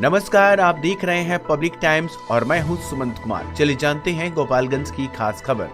नमस्कार, आप देख रहे हैं पब्लिक टाइम्स और मैं हूं सुमंत कुमार। चलिए जानते हैं गोपालगंज की खास खबर।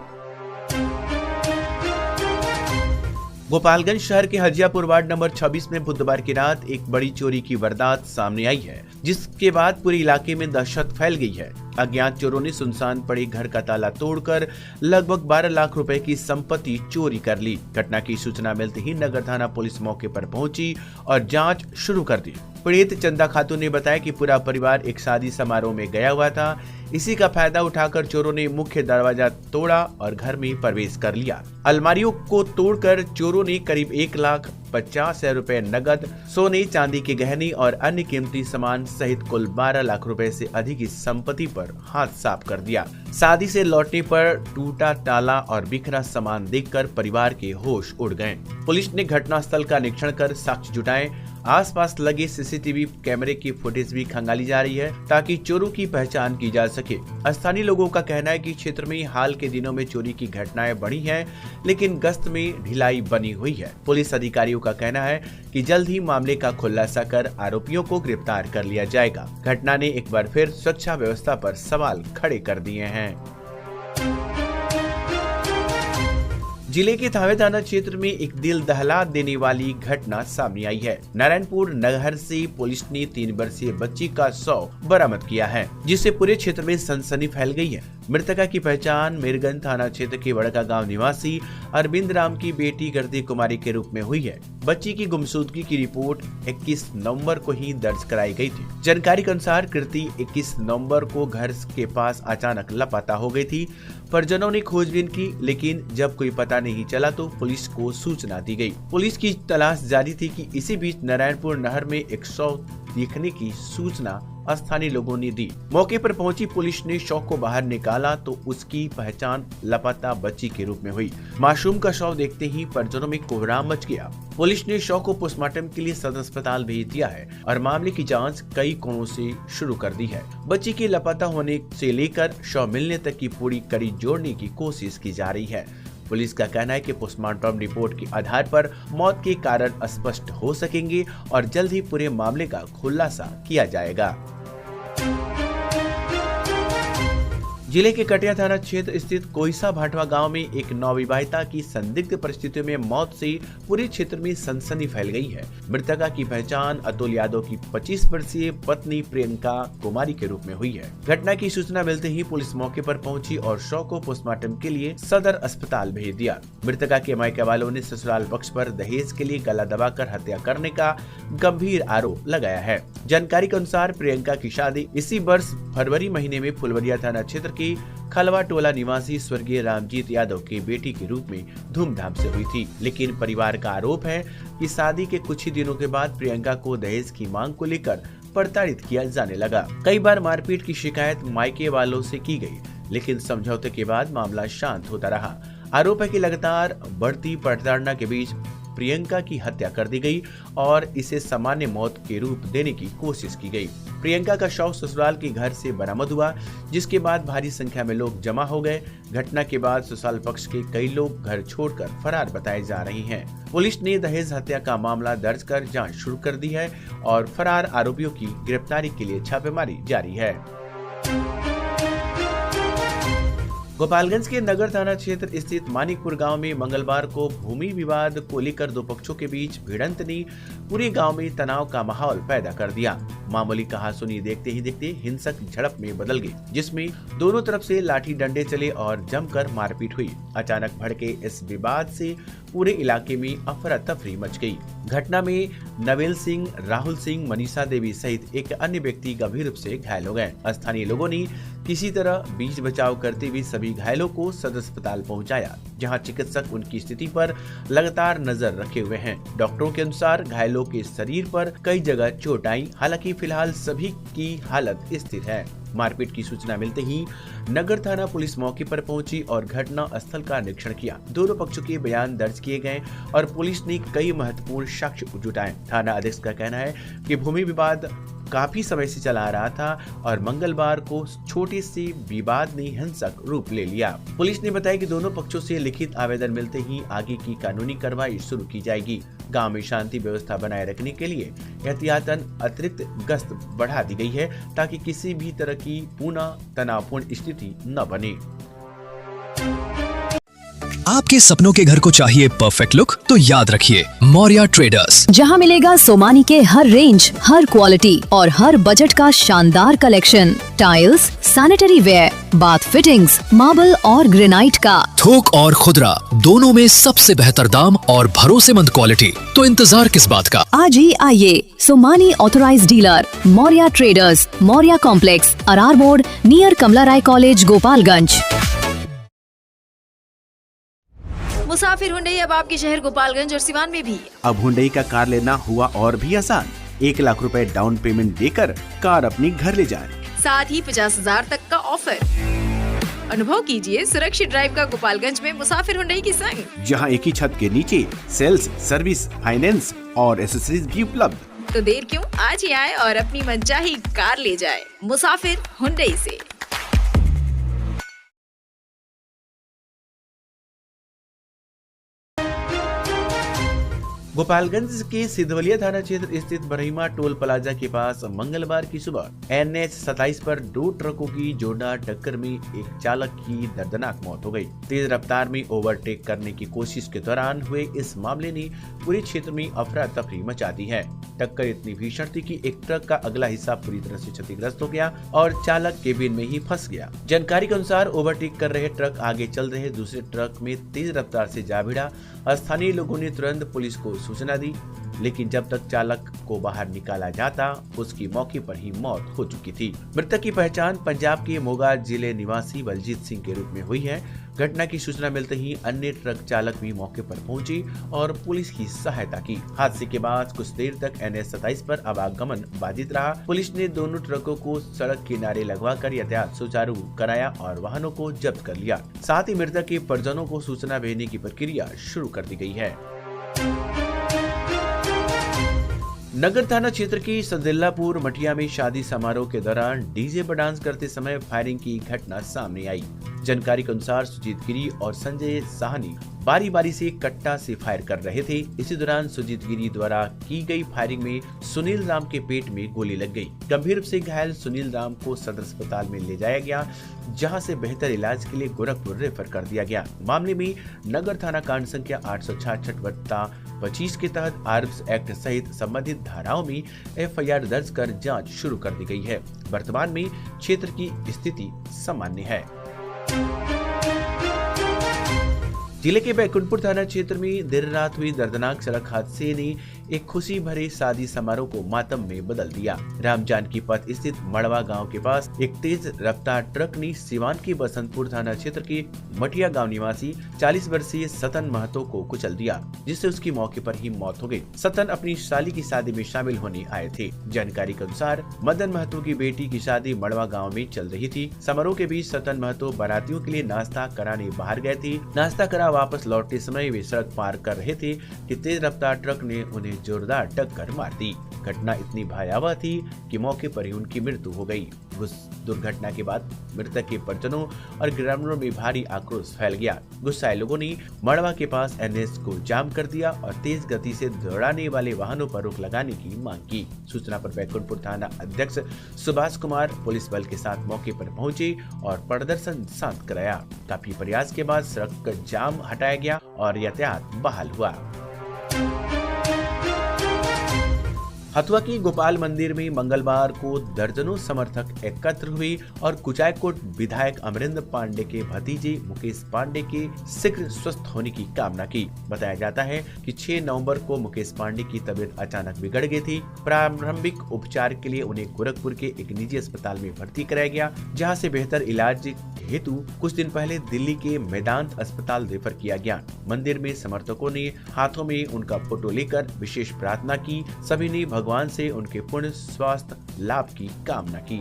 गोपालगंज शहर के हजियापुर वार्ड नंबर 26 में बुधवार की रात एक बड़ी चोरी की वारदात सामने आई है, जिसके बाद पूरे इलाके में दहशत फैल गई है। अज्ञात चोरों ने सुनसान पड़े घर का ताला तोड़कर लगभग 12 लाख रुपए की संपत्ति चोरी कर ली। घटना की सूचना मिलते ही नगर थाना पुलिस मौके पर पहुंची और जांच शुरू कर दी। पीड़ित चंदा खातून ने बताया कि पूरा परिवार एक शादी समारोह में गया हुआ था। इसी का फायदा उठाकर चोरों ने मुख्य दरवाजा तोड़ा और घर में प्रवेश कर लिया। अलमारियों को तोड़कर चोरों ने करीब 1,50,000 रुपए नगद, सोने चांदी के गहने और अन्य कीमती सामान सहित कुल 12 लाख रुपए से अधिक की संपत्ति पर हाथ साफ कर दिया। शादी से लौटने पर टूटा ताला और बिखरा सामान देखकर परिवार के होश उड़ गए। पुलिस ने घटनास्थल का निरीक्षण कर साक्ष्य जुटाए। आसपास लगे सीसीटीवी कैमरे की फुटेज भी खंगाली जा रही है ताकि चोरों की पहचान की जा सके। स्थानीय लोगों का कहना है कि क्षेत्र में हाल के दिनों में चोरी की घटनाएं बढ़ी हैं, लेकिन गश्त में ढिलाई बनी हुई है। पुलिस अधिकारियों का कहना है कि जल्द ही मामले का खुलासा कर आरोपियों को गिरफ्तार कर लिया जाएगा। घटना ने एक बार फिर सुरक्षा व्यवस्था पर सवाल खड़े कर दिए हैं। जिले के थावे थाना क्षेत्र में एक दिल दहला देने वाली घटना सामने आई है। नारायणपुर नहर से पुलिस ने 3 वर्षीय बच्ची का शव बरामद किया है, जिससे पूरे क्षेत्र में सनसनी फैल गई है। मृतका की पहचान मीरगंज थाना क्षेत्र के बड़का गांव निवासी अरविंद राम की बेटी कीर्ति कुमारी के रूप में हुई है। बच्ची की गुमशुदगी की रिपोर्ट 21 नवंबर को ही दर्ज कराई गई थी। जानकारी के अनुसार कीर्ति 21 नवंबर को घर के पास अचानक लापता हो गई थी। परिजनों ने खोजबीन की, लेकिन जब कोई पता नहीं चला तो पुलिस को सूचना दी गई। पुलिस की तलाश जारी थी कि इसी बीच नारायणपुर नहर में एक शव दिखने की सूचना स्थानीय लोगों ने दी। मौके पर पहुंची पुलिस ने शव को बाहर निकाला तो उसकी पहचान लापता बच्ची के रूप में हुई। मासूम का शव देखते ही परिजनों में कोहराम मच गया। पुलिस ने शव को पोस्टमार्टम के लिए सदर अस्पताल भेज दिया है और मामले की जांच कई कोणों से शुरू कर दी है। बच्ची के लापता होने से लेकर शव मिलने तक की पूरी कड़ी जोड़ने की कोशिश की जा रही है। पुलिस का कहना है कि पोस्टमार्टम रिपोर्ट के आधार पर मौत के कारण स्पष्ट हो सकेंगे और जल्द ही पूरे मामले का खुलासा किया जाएगा। जिले के कटिया थाना क्षेत्र स्थित कोइसा भाटवा गांव में एक नवविवाहिता की संदिग्ध परिस्थितियों में मौत से पूरे क्षेत्र में सनसनी फैल गई है। मृतका की पहचान अतुल यादव की 25 वर्षीय पत्नी प्रियंका कुमारी के रूप में हुई है। घटना की सूचना मिलते ही पुलिस मौके पर पहुंची और शव को पोस्टमार्टम के लिए सदर अस्पताल भेज दिया। मृतका के मायके वालों ने ससुराल पक्ष पर दहेज के लिए गला दबाकर हत्या करने का गंभीर आरोप लगाया है। जानकारी के अनुसार प्रियंका की शादी इसी वर्ष फरवरी महीने में फुलवरिया थाना क्षेत्र के खलवा टोला निवासी स्वर्गीय रामजीत यादव की बेटी के रूप में धूमधाम से हुई थी, लेकिन परिवार का आरोप है कि शादी के कुछ ही दिनों के बाद प्रियंका को दहेज की मांग को लेकर प्रताड़ित किया जाने लगा। कई बार मारपीट की शिकायत मायके वालों से की गई, लेकिन समझौते के बाद मामला शांत होता रहा। आरोप है कि लगातार बढ़ती प्रताड़ना के बीच प्रियंका की हत्या कर दी गई और इसे सामान्य मौत के रूप देने की कोशिश की गई। प्रियंका का शव ससुराल के घर से बरामद हुआ, जिसके बाद भारी संख्या में लोग जमा हो गए। घटना के बाद ससुराल पक्ष के कई लोग घर छोड़कर फरार बताए जा रहे हैं। पुलिस ने दहेज हत्या का मामला दर्ज कर जांच शुरू कर दी है और फरार आरोपियों की गिरफ्तारी के लिए छापेमारी जारी है। गोपालगंज के नगर थाना क्षेत्र स्थित मानिकपुर गांव में मंगलवार को भूमि विवाद को लेकर 2 पक्षों के बीच भिड़ंत ने पूरे गांव में तनाव का माहौल पैदा कर दिया। मामूली कहासुनी देखते ही देखते हिंसक झड़प में बदल गई, जिसमें दोनों तरफ से लाठी डंडे चले और जमकर मारपीट हुई। अचानक भड़के इस विवाद से पूरे इलाके में अफरा तफरी मच गई। घटना में नवेल सिंह, राहुल सिंह, मनीषा देवी सहित एक अन्य व्यक्ति गंभीर रूप से घायल हो गए। स्थानीय लोगों ने किसी तरह बीच बचाव करते हुए सभी घायलों को सदर अस्पताल पहुंचाया, जहां चिकित्सक उनकी स्थिति पर लगातार नजर रखे हुए हैं। डॉक्टरों के अनुसार घायलों के शरीर पर कई जगह चोट आई, हालांकि फिलहाल सभी की हालत स्थिर है। मारपीट की सूचना मिलते ही नगर थाना पुलिस मौके पर पहुंची और घटना स्थल का निरीक्षण किया। दोनों पक्षों के बयान दर्ज किए गए और पुलिस ने कई महत्वपूर्ण साक्ष्य जुटाए। थाना अध्यक्ष का कहना है कि भूमि विवाद काफी समय से चला आ रहा था और मंगलवार को छोटे से विवाद ने हिंसक रूप ले लिया। पुलिस ने बताया कि दोनों पक्षों से लिखित आवेदन मिलते ही आगे की कानूनी कार्रवाई शुरू की जाएगी। गांव में शांति व्यवस्था बनाए रखने के लिए एहतियातन अतिरिक्त गश्त बढ़ा दी गई है ताकि किसी भी तरह की पुनः तनावपूर्ण स्थिति न बने। आपके सपनों के घर को चाहिए परफेक्ट लुक तो याद रखिए मौर्या ट्रेडर्स, जहां मिलेगा सोमानी के हर रेंज, हर क्वालिटी और हर बजट का शानदार collection. Tiles, sanitary ware, bath fittings, marble और ग्रेनाइट का थोक और खुदरा दोनों में सबसे बेहतर दाम और भरोसेमंद क्वालिटी। तो इंतजार किस बात का, आज ही आइए। Somany authorised dealer Maurya traders, Maurya complex, Arar मोड़, नियर कमला राय कॉलेज, गोपालगंज। मुसाफिर हुंडई अब आपके शहर गोपालगंज और सिवान में भी। अब हुंडई का कार लेना हुआ और भी आसान। 1 लाख रुपए डाउन पेमेंट देकर कार अपनी घर ले जाएं। साथ ही 50,000 तक का ऑफर। अनुभव कीजिए सुरक्षित ड्राइव का गोपालगंज में मुसाफिर हुंडई की संग, जहां एक ही छत के नीचे सेल्स, सर्विस, फाइनेंस और एसेसरीज भी उपलब्ध। तो देर क्यों, आज ही आए और अपनी मनचाही कार ले जाए मुसाफिर हुंडई से। गोपालगंज के सिद्धवलिया थाना क्षेत्र स्थित बरहीमा टोल प्लाजा के पास मंगलवार की सुबह NH 27 पर 2 ट्रकों की जोरदार टक्कर में एक चालक की दर्दनाक मौत हो गई। तेज रफ्तार में ओवरटेक करने की कोशिश के दौरान हुए इस मामले ने पूरे क्षेत्र में अफरा तफरी मचा दी है। टक्कर इतनी भीषण थी कि एक ट्रक का अगला हिस्सा पूरी तरह से क्षतिग्रस्त हो गया और चालक केबिन में ही फंस गया। जानकारी के अनुसार ओवरटेक कर रहे ट्रक आगे चल रहे दूसरे ट्रक में तेज रफ्तार से जा भिड़ा। स्थानीय लोगों ने तुरंत पुलिस को सूचना दी, लेकिन जब तक चालक को बाहर निकाला जाता उसकी मौके पर ही मौत हो चुकी थी। मृतक की पहचान पंजाब के मोगा जिले निवासी बलजीत सिंह के रूप में हुई है। घटना की सूचना मिलते ही अन्य ट्रक चालक भी मौके पर पहुंचे और पुलिस की सहायता की। हादसे के बाद कुछ देर तक NH 27 पर आवागमन बाधित रहा। पुलिस ने दोनों ट्रकों को सड़क किनारे लगवाकर यातायात सुचारू कराया और वाहनों को जब्त कर लिया। साथ ही मृतक के परिजनों को सूचना भेजने की प्रक्रिया शुरू कर दी गई है। नगर थाना क्षेत्र की सदिल्लापुर मठिया में शादी समारोह के दौरान डीजे पर डांस करते समय फायरिंग की घटना सामने आई। जानकारी के अनुसार सुजीत गिरी और संजय साहनी बारी बारी से कट्टा से फायर कर रहे थे। इसी दौरान सुजीत गिरी द्वारा की गई फायरिंग में सुनील राम के पेट में गोली लग गई। गंभीर रूप से घायल सुनील राम को सदर अस्पताल में ले जाया गया, जहां से बेहतर इलाज के लिए गोरखपुर रेफर कर दिया गया। मामले में नगर थाना कांड संख्या 866/25 के तहत आर्म्स एक्ट सहित संबंधित धाराओं में FIR दर्ज कर जांच शुरू कर दी गई है। वर्तमान में क्षेत्र की स्थिति सामान्य है। जिले के बैकुंठपुर थाना क्षेत्र में देर रात हुई दर्दनाक सड़क हादसे ने एक खुशी भरे शादी समारोह को मातम में बदल दिया। रामजानकी पथ स्थित मड़वा गांव के पास एक तेज रफ्तार ट्रक ने सिवान के बसंतपुर थाना क्षेत्र के मठिया गांव निवासी 40 वर्षीय सतन महतो को कुचल दिया, जिससे उसकी मौके पर ही मौत हो गई। सतन अपनी साली की शादी में शामिल होने आए थे। जानकारी के अनुसार मदन महतो की बेटी की शादी मड़वा गाँव में चल रही थी। समारोह के बीच सतन महतो बारातियों के लिए नाश्ता कराने बाहर गए थे। नाश्ता करा वापस लौटते समय वे सड़क पार कर रहे थे कि तेज रफ्तार ट्रक ने उन्हें जोरदार टक्कर मार दी। घटना इतनी भयावह थी कि मौके पर ही उनकी मृत्यु हो गई। उस दुर्घटना के बाद मृतक के परिजनों और ग्रामीणों में भारी आक्रोश फैल गया। गुस्साए लोगों ने मड़वा के पास NH को जाम कर दिया और तेज गति से दौड़ाने वाले वाहनों पर रोक लगाने की मांग की। सूचना पर बैकुंठपुर थाना अध्यक्ष सुभाष कुमार पुलिस बल के साथ मौके पर पहुंचे और प्रदर्शन शांत कराया। काफी प्रयास के बाद सड़क का जाम हटाया गया और यातायात बहाल हुआ। हथुआ की गोपाल मंदिर में मंगलवार को दर्जनों समर्थक एकत्र हुए और कुचायकोट विधायक अमरिंदर पांडे के भतीजे मुकेश पांडे के शीघ्र स्वस्थ होने की कामना की। बताया जाता है कि 6 नवंबर को मुकेश पांडे की तबीयत अचानक बिगड़ गई थी। प्रारंभिक उपचार के लिए उन्हें गोरखपुर के एक निजी अस्पताल में भर्ती कराया गया, जहां से बेहतर इलाज हेतु कुछ दिन पहले दिल्ली के मेदांत अस्पताल रेफर किया गया। मंदिर में समर्थकों ने हाथों में उनका फोटो लेकर विशेष प्रार्थना की। सभी ने भगवान से उनके पूर्ण स्वास्थ्य लाभ की कामना की।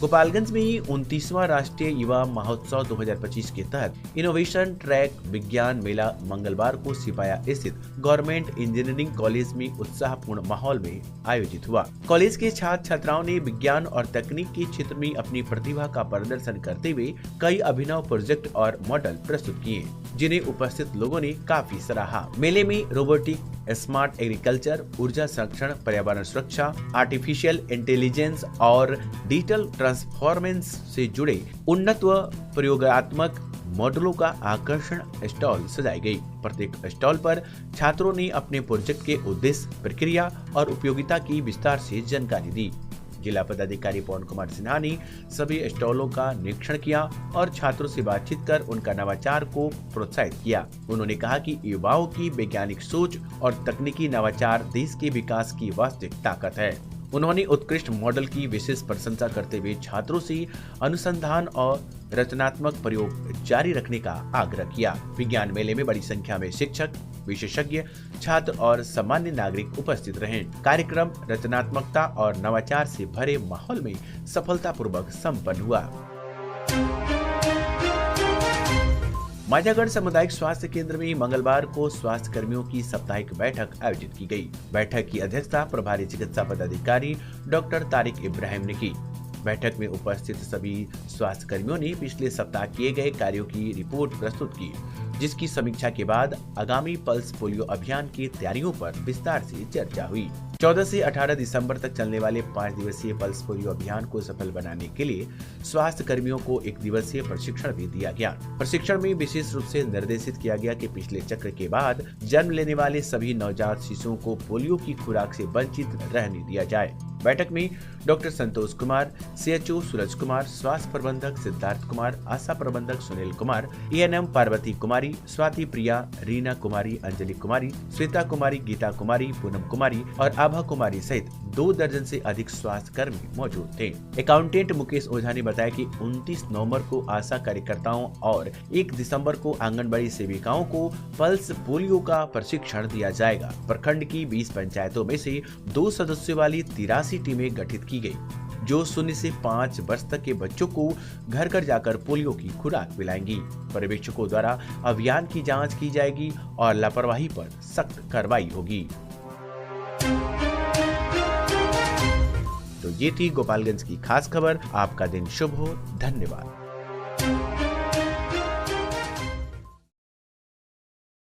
गोपालगंज में 29वां राष्ट्रीय युवा महोत्सव 2025 के तहत इनोवेशन ट्रैक विज्ञान मेला मंगलवार को सिपाया स्थित गवर्नमेंट इंजीनियरिंग कॉलेज में उत्साहपूर्ण माहौल में आयोजित हुआ। कॉलेज के छात्र छात्राओं ने विज्ञान और तकनीक के क्षेत्र में अपनी प्रतिभा का प्रदर्शन करते हुए कई अभिनव प्रोजेक्ट और मॉडल प्रस्तुत किए, जिन्हें उपस्थित लोगों ने काफी सराहा। मेले में रोबोटिक, स्मार्ट एग्रीकल्चर, ऊर्जा संरक्षण, पर्यावरण सुरक्षा, आर्टिफिशियल इंटेलिजेंस और डिजिटल ट्रांसफॉर्मेंस से जुड़े उन्नत व प्रयोगात्मक मॉडलों का आकर्षण स्टॉल सजाई गई। प्रत्येक स्टॉल पर छात्रों ने अपने प्रोजेक्ट के उद्देश्य, प्रक्रिया और उपयोगिता की विस्तार से जानकारी दी। जिला पदाधिकारी पवन कुमार सिन्हा ने सभी स्टॉलों का निरीक्षण किया और छात्रों से बातचीत कर उनका नवाचार को प्रोत्साहित किया। उन्होंने कहा कि युवाओं की वैज्ञानिक सोच और तकनीकी नवाचार देश के विकास की वास्तविक ताकत है। उन्होंने उत्कृष्ट मॉडल की विशेष प्रशंसा करते हुए छात्रों से अनुसंधान और रचनात्मक प्रयोग जारी रखने का आग्रह किया। विज्ञान मेले में बड़ी संख्या में शिक्षक, विशेषज्ञ, छात्र और सामान्य नागरिक उपस्थित रहे। कार्यक्रम रचनात्मकता और नवाचार से भरे माहौल में सफलतापूर्वक संपन्न हुआ। माझागढ़ सामुदायिक स्वास्थ्य केंद्र में मंगलवार को स्वास्थ्य कर्मियों की साप्ताहिक बैठक आयोजित की गई। बैठक की अध्यक्षता प्रभारी चिकित्सा पदाधिकारी डॉक्टर तारिक इब्राहिम ने की। बैठक में उपस्थित सभी स्वास्थ्य कर्मियों ने पिछले सप्ताह किए गए कार्यों की रिपोर्ट प्रस्तुत की, जिसकी समीक्षा के बाद आगामी पल्स पोलियो अभियान की तैयारियों पर विस्तार से चर्चा हुई। 14 से 18 दिसंबर तक चलने वाले 5 दिवसीय पल्स पोलियो अभियान को सफल बनाने के लिए स्वास्थ्य कर्मियों को 1 दिवसीय प्रशिक्षण भी दिया गया। प्रशिक्षण में विशेष रूप से निर्देशित किया गया कि पिछले चक्र के बाद जन्म लेने वाले सभी नवजात शिशुओं को पोलियो की खुराक से वंचित रहने दिया जाए। बैठक में डॉक्टर संतोष कुमार, CHO सूरज कुमार, स्वास्थ्य प्रबंधक सिद्धार्थ कुमार, आशा प्रबंधक सुनील कुमार, ENM पार्वती कुमारी, स्वाति प्रिया, रीना कुमारी, अंजलि कुमारी, श्वेता कुमारी, गीता कुमारी, पूनम कुमारी और आभा कुमारी सहित 2 दर्जन से अधिक स्वास्थ्य कर्मी मौजूद थे। अकाउंटेंट मुकेश ओझा ने बताया कि 29 नवंबर को आशा कार्यकर्ताओं और 1 दिसंबर को आंगनबाड़ी सेविकाओं को पल्स पोलियो का प्रशिक्षण दिया जाएगा। प्रखंड की 20 पंचायतों में से 2 सदस्यों वाली 83 टीमें गठित की गई, जो 0 से 5 वर्ष तक के बच्चों को घर घर जाकर पोलियो की खुराक पिलाएंगी। पर्यवेक्षकों द्वारा अभियान की जांच की जाएगी और लापरवाही पर सख्त कार्रवाई होगी। तो ये थी गोपालगंज की खास खबर। आपका दिन शुभ हो। धन्यवाद।